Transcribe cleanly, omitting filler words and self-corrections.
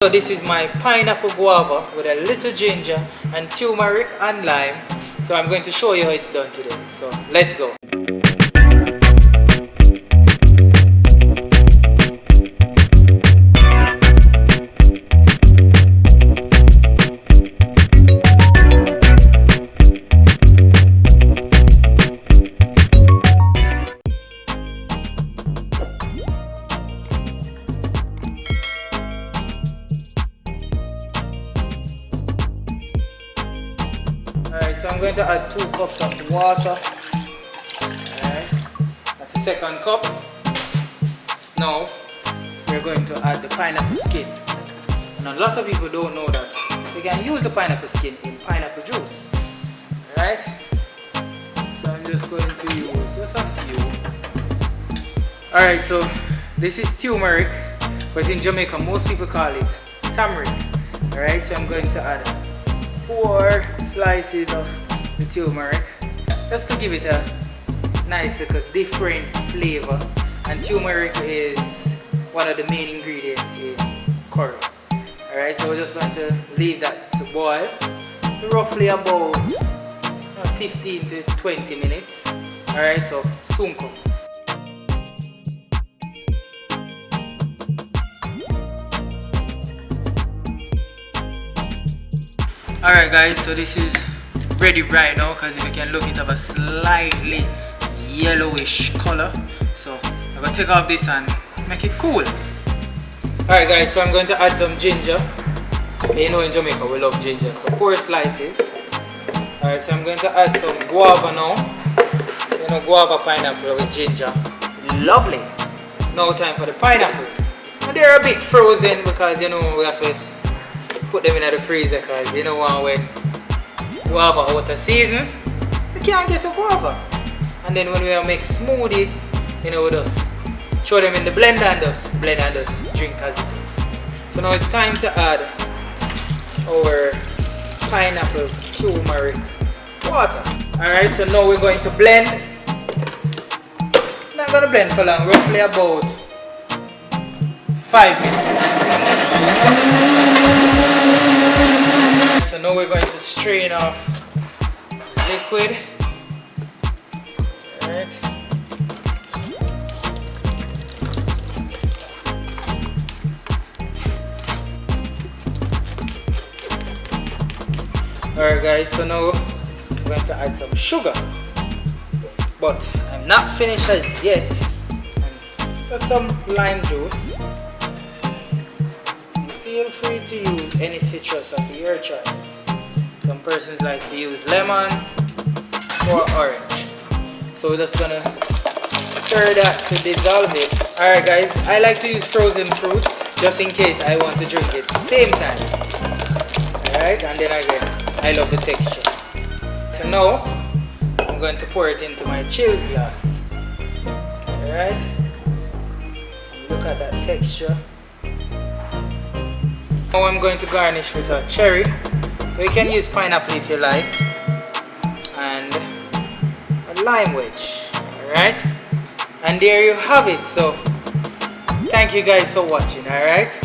So this is my pineapple guava with a little ginger and turmeric and lime. So I'm going to show you how it's done today. So let's go. Alright, so I'm going to add 2 cups of water. Alright, that's the second cup. Now, we're going to add the pineapple skin. And a lot of people don't know that they can use the pineapple skin in pineapple juice. Alright, so I'm just going to use just a few. Alright, so this is turmeric, but in Jamaica most people call it turmeric. Alright, so I'm going to add 4 slices of the turmeric just to give it a nice little different flavor. And turmeric is one of the main ingredients in curry. Alright, so we're just going to leave that to boil roughly about 15 to 20 minutes. Alright, so soon come. Alright guys, so this is ready right now, because if you can look, it have a slightly yellowish color. So I'm going to take off this and make it cool. Alright guys, so I'm going to add some ginger. You know in Jamaica we love ginger, so 4 slices. Alright, so I'm going to add some guava now. You know, guava pineapple with ginger. Lovely. Now time for the pineapples. Now they're a bit frozen because you know we have to put them in the freezer, because you know when guava out of season, you can't get a guava. And then when we make smoothie, you know, we just throw them in the blender and just blend and just drink as it is. So now it's time to add our pineapple turmeric water. Alright, so now we're going to blend. Not gonna blend for long, roughly about 5 minutes. So now we're going to strain off liquid. Alright. Alright guys, so now I'm going to add some sugar. But I'm not finished as yet. Just some lime juice. Feel free to use any citrus of your choice. Some persons like to use lemon or orange. So we're just gonna stir that to dissolve it. Alright guys, I like to use frozen fruits just in case I want to drink it same time. Alright, and then again, I love the texture. So now, I'm going to pour it into my chilled glass. Alright, look at that texture. Now I'm going to garnish with a cherry. So you can use pineapple if you like. And a lime wedge. Alright? And there you have it. So thank you guys for watching. Alright?